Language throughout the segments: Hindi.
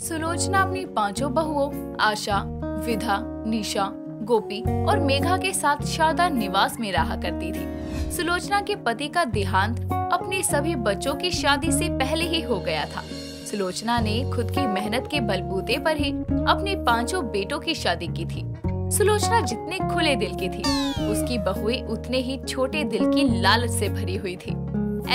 सुलोचना अपनी पांचों बहुओं आशा, विधा, निशा, गोपी और मेघा के साथ शानदार निवास में रहा करती थी। सुलोचना के पति का देहांत अपने सभी बच्चों की शादी से पहले ही हो गया था। सुलोचना ने खुद की मेहनत के बलबूते पर ही अपने पांचों बेटों की शादी की थी। सुलोचना जितने खुले दिल की थी, उसकी बहुएं उतने ही छोटे दिल की लालच से भरी हुई थी।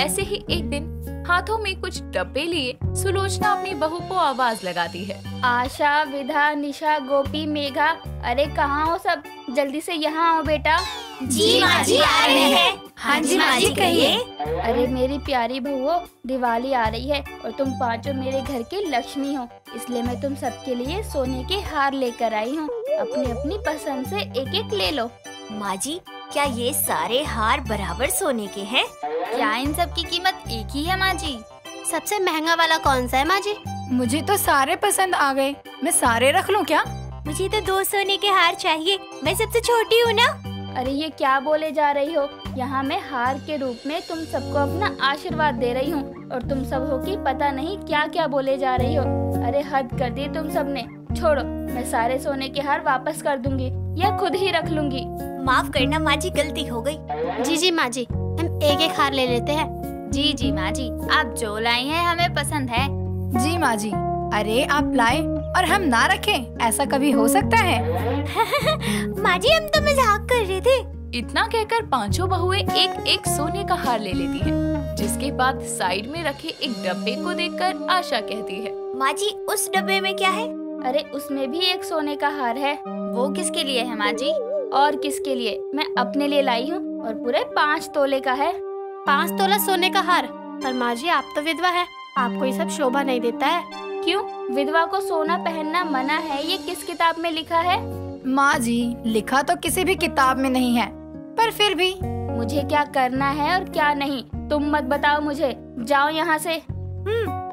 ऐसे ही एक दिन हाथों में कुछ डब्बे लिए सुलोचना अपनी बहू को आवाज लगाती है। आशा, विधा, निशा, गोपी, मेघा, अरे कहाँ हो सब? जल्दी से यहाँ आओ बेटा। जी माँ जी, आ रहे हैं। हाँ जी माँ जी, कहिए। अरे मेरी प्यारी बहुओं, दिवाली आ रही है और तुम पांचों मेरे घर की लक्ष्मी हो, इसलिए मैं तुम सबके लिए सोने के हार लेकर आई हूँ। अपनी अपनी पसंद से एक एक ले लो। माँ जी, क्या ये सारे हार बराबर सोने के हैं? क्या इन सब की कीमत एक ही है माँ जी? सबसे महंगा वाला कौन सा है माँ जी? मुझे तो सारे पसंद आ गए, मैं सारे रख लूं क्या? मुझे तो 2 सोने के हार चाहिए, मैं सबसे छोटी हूँ ना। अरे ये क्या बोले जा रही हो? यहाँ मैं हार के रूप में तुम सबको अपना आशीर्वाद दे रही हूँ और तुम सब हो कि पता नहीं क्या क्या बोले जा रही हो। अरे हद कर दी तुम सबने। छोड़ो, मैं सारे सोने के हार वापस कर दूंगी या खुद ही रख लूंगी। माफ करना माँ जी, गलती हो गई। जी माँ जी, हम एक एक हार ले लेते हैं। जी माँ जी, आप जो लाई हैं हमें पसंद है। जी माँ जी, अरे आप लाए और हम ना रखें, ऐसा कभी हो सकता है? माँ जी, हम तो मजाक कर रहे थे। इतना कहकर पांचों बहुएं एक एक सोने का हार ले लेती हैं, जिसके बाद साइड में रखे एक डब्बे को देखकर आशा कहती है। माँ जी, उस डब्बे में क्या है? अरे उसमें भी एक सोने का हार है। वो किसके लिए है माँ जी? और किसके लिए? मैं अपने लिए लाई हूँ और पूरे 5 तोले का है। 5 तोला सोने का हार? पर माँ जी, आप तो विधवा है, आपको ये सब शोभा नहीं देता है। क्यों? विधवा को सोना पहनना मना है, ये किस किताब में लिखा है? माँ जी, लिखा तो किसी भी किताब में नहीं है, पर फिर भी मुझे क्या करना है और क्या नहीं तुम मत बताओ मुझे। जाओ यहाँ से।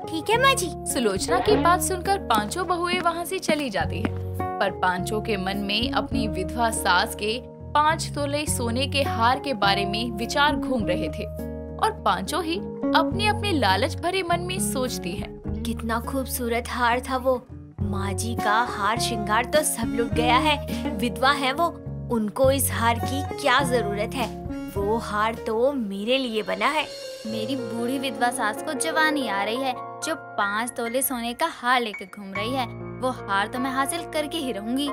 ठीक है माँ जी। सुलोचना की बात सुनकर पांचों बहुएं वहाँ से चली जाती है, पर पांचों के मन में अपनी विधवा सास के 5 तोले सोने के हार के बारे में विचार घूम रहे थे और पांचों ही अपने अपने लालच भरे मन में सोचती हैं। कितना खूबसूरत हार था वो। माँ जी का हार श्रृंगार तो सब लुट गया है। विधवा है वो, उनको इस हार की क्या जरूरत है? वो हार तो मेरे लिए बना है। मेरी बूढ़ी विधवा सास को जवानी आ रही है जो 5 तोले सोने का हार लेकर घूम रही है। वो हार तो मैं हासिल करके ही रहूंगी।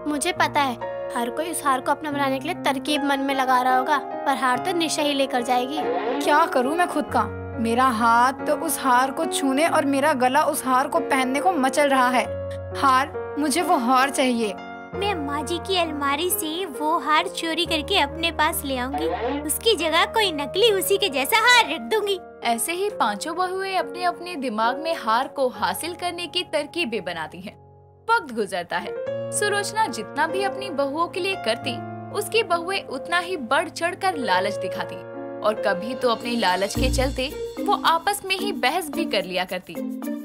मुझे पता है, हर कोई उस हार को अपना बनाने के लिए तरकीब मन में लगा रहा होगा, पर हार तो निशा ही लेकर जाएगी। क्या करूँ मैं खुद का? मेरा हाथ तो उस हार को छूने और मेरा गला उस हार को पहनने को मचल रहा है। हार, मुझे वो हार चाहिए। मैं माँ जी की अलमारी से वो हार चोरी करके अपने पास ले आऊंगी। उसकी जगह कोई नकली उसी के जैसा हार रख दूंगी। ऐसे ही पांचों बहुएं अपने अपने दिमाग में हार को हासिल करने की तरकीबें बनाती हैं। वक्त गुजरता है। सुलोचना जितना भी अपनी बहुओं के लिए करती, उसकी बहुएं उतना ही बढ़ चढ़कर लालच दिखाती और कभी तो अपने लालच के चलते वो आपस में ही बहस भी कर लिया करती।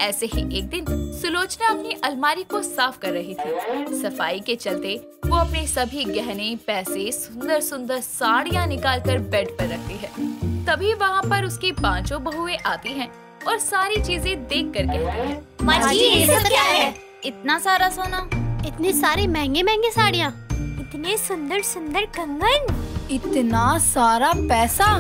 ऐसे ही एक दिन सुलोचना अपनी अलमारी को साफ कर रही थी। सफाई के चलते वो अपने सभी गहने, पैसे, सुंदर सुंदर साड़ियाँ निकालकर बेड पर रखती है। तभी वहाँ पर उसकी पांचों बहुएं आती हैं और सारी चीजें देखकर कहती हैं, माँ जी, ये सब क्या है? इतना सारा सोना, इतनी सारी महंगी महंगी साड़ियाँ, इतने सुंदर सुंदर कंगन, इतना सारा पैसा,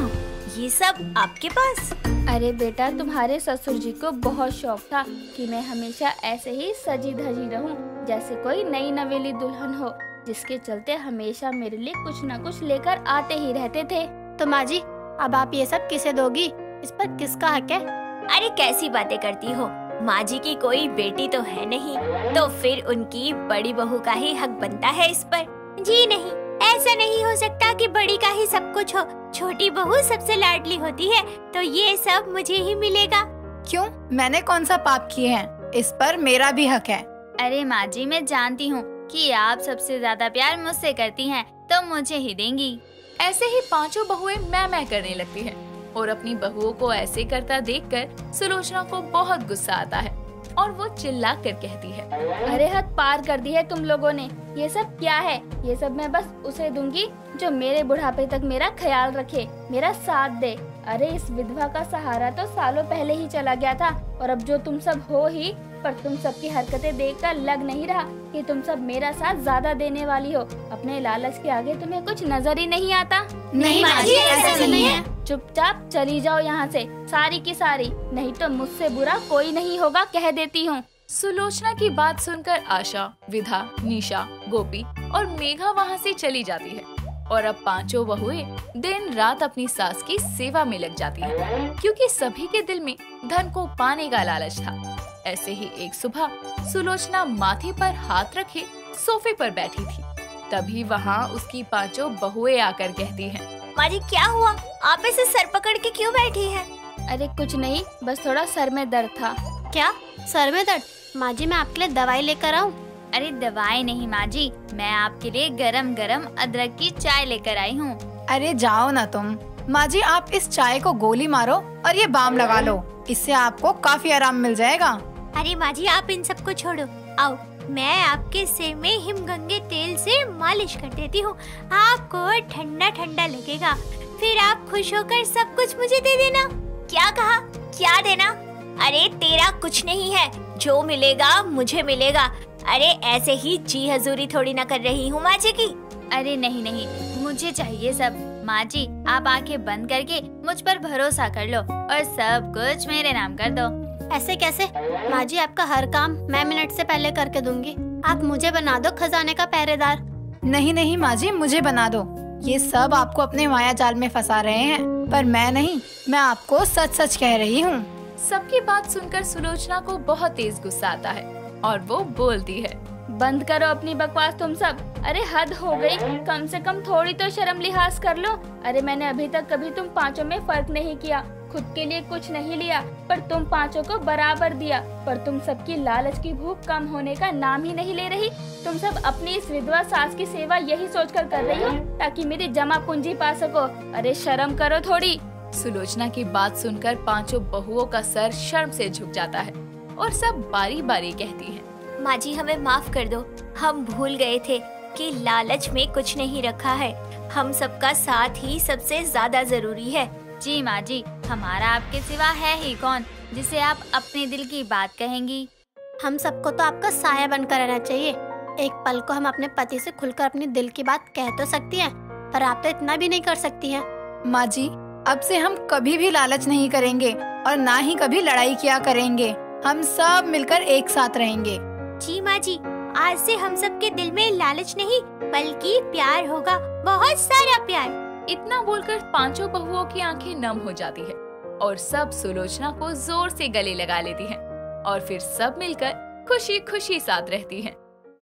ये सब आपके पास? अरे बेटा, तुम्हारे ससुर जी को बहुत शौक था कि मैं हमेशा ऐसे ही सजी धजी रहूं, जैसे कोई नई नवेली दुल्हन हो, जिसके चलते हमेशा मेरे लिए कुछ न कुछ लेकर आते ही रहते थे। तो माँ जी, अब आप ये सब किसे दोगी? इस पर किसका हक है? अरे कैसी बातें करती हो? माँ जी की कोई बेटी तो है नहीं, तो फिर उनकी बड़ी बहू का ही हक बनता है इस पर। जी नहीं, ऐसा नहीं हो सकता कि बड़ी का ही सब कुछ हो। छोटी बहू सबसे लाडली होती है, तो ये सब मुझे ही मिलेगा। क्यों? मैंने कौन सा पाप किए हैं? इस पर मेरा भी हक है। अरे माँ जी, मैं जानती हूँ कि आप सबसे ज्यादा प्यार मुझसे करती हैं, तो मुझे ही देंगी। ऐसे ही पांचों बहुएं मैं करने लगती हैं और अपनी बहुओं को ऐसे करता देखकर सुलोचना को बहुत गुस्सा आता है और वो चिल्ला कर कहती है, अरे हद पार कर दी है तुम लोगों ने। ये सब क्या है? ये सब मैं बस उसे दूंगी जो मेरे बुढ़ापे तक मेरा ख्याल रखे, मेरा साथ दे। अरे इस विधवा का सहारा तो सालों पहले ही चला गया था, और अब जो तुम सब हो ही, पर तुम सबकी हरकतें देखकर लग नहीं रहा कि तुम सब मेरा साथ ज्यादा देने वाली हो। अपने लालच के आगे तुम्हें कुछ नजर ही नहीं आता। नहीं माँ जी, ऐसा नहीं है। चुपचाप चली जाओ यहाँ से, सारी की सारी, नहीं तो मुझसे बुरा कोई नहीं होगा, कह देती हूँ। सुलोचना की बात सुनकर आशा, विधा, निशा, गोपी और मेघा वहाँ से चली जाती है और अब पांचों बहुएं दिन रात अपनी सास की सेवा में लग जाती हैं, क्योंकि सभी के दिल में धन को पाने का लालच था। ऐसे ही एक सुबह सुलोचना माथे पर हाथ रखे सोफे पर बैठी थी। तभी वहाँ उसकी पांचों बहुएं आकर कहती हैं, माँ जी क्या हुआ, आप ऐसे सर पकड़ के क्यों बैठी हैं? अरे कुछ नहीं, बस थोड़ा सर में दर्द था। क्या सर में दर्द? माँ जी मैं आपके लिए दवाई लेकर आऊँ? अरे दवाई नहीं माँ जी, मैं आपके लिए गरम गरम अदरक की चाय लेकर आई हूँ। अरे जाओ ना तुम। माँ जी आप इस चाय को गोली मारो और ये बाम लगा लो, इससे आपको काफी आराम मिल जाएगा। अरे माँ जी आप इन सबको छोड़ो, आओ मैं आपके सिर में हिमगंगे तेल से मालिश कर देती हूँ, आपको ठंडा ठंडा लगेगा, फिर आप खुश होकर सब कुछ मुझे दे देना। क्या कहा? क्या देना? अरे तेरा कुछ नहीं है, जो मिलेगा मुझे मिलेगा। अरे ऐसे ही जी हजूरी थोड़ी ना कर रही हूँ माँ जी की। अरे नहीं नहीं, मुझे चाहिए सब। माँ जी आप आंखें बंद करके मुझ पर भरोसा कर लो और सब कुछ मेरे नाम कर दो। ऐसे कैसे? माँ जी आपका हर काम मैं मिनट से पहले करके दूंगी, आप मुझे बना दो खजाने का पहरेदार। नहीं नहीं माँ जी मुझे बना दो, ये सब आपको अपने माया जाल में फंसा रहे हैं, पर मैं नहीं, मैं आपको सच सच कह रही हूँ। सबकी बात सुनकर सुलोचना को बहुत तेज गुस्सा आता है और वो बोलती है, बंद करो अपनी बकवास तुम सब। अरे हद हो गई, कम से कम थोड़ी तो शर्म लिहाज कर लो। अरे मैंने अभी तक कभी तुम पांचों में फर्क नहीं किया, खुद के लिए कुछ नहीं लिया, पर तुम पांचों को बराबर दिया। पर तुम सबकी लालच की भूख कम होने का नाम ही नहीं ले रही। तुम सब अपनी इस विधवा सास की सेवा यही सोचकर कर रही हो ताकि मेरी जमा पूंजी पा सको। अरे शर्म करो थोड़ी। सुलोचना की बात सुनकर पांचों बहुओं का सर शर्म से झुक जाता है और सब बारी बारी कहती हैं, माँ जी हमें माफ कर दो, हम भूल गए थे कि लालच में कुछ नहीं रखा है, हम सबका साथ ही सबसे ज्यादा जरूरी है। जी माँ जी, हमारा आपके सिवा है ही कौन जिसे आप अपने दिल की बात कहेंगी। हम सबको तो आपका साया बनकर रहना चाहिए। एक पल को हम अपने पति से खुलकर अपने दिल की बात कह तो सकती हैं, पर आप तो इतना भी नहीं कर सकती हैं। माँ जी अब से हम कभी भी लालच नहीं करेंगे और ना ही कभी लड़ाई किया करेंगे, हम सब मिलकर एक साथ रहेंगे। जी माँ जी, आज से हम सबके दिल में लालच नहीं बल्कि प्यार होगा, बहुत सारा प्यार। इतना बोलकर पांचों बहुओं की आंखें नम हो जाती है और सब सुलोचना को जोर से गले लगा लेती हैं और फिर सब मिलकर खुशी खुशी साथ रहती हैं।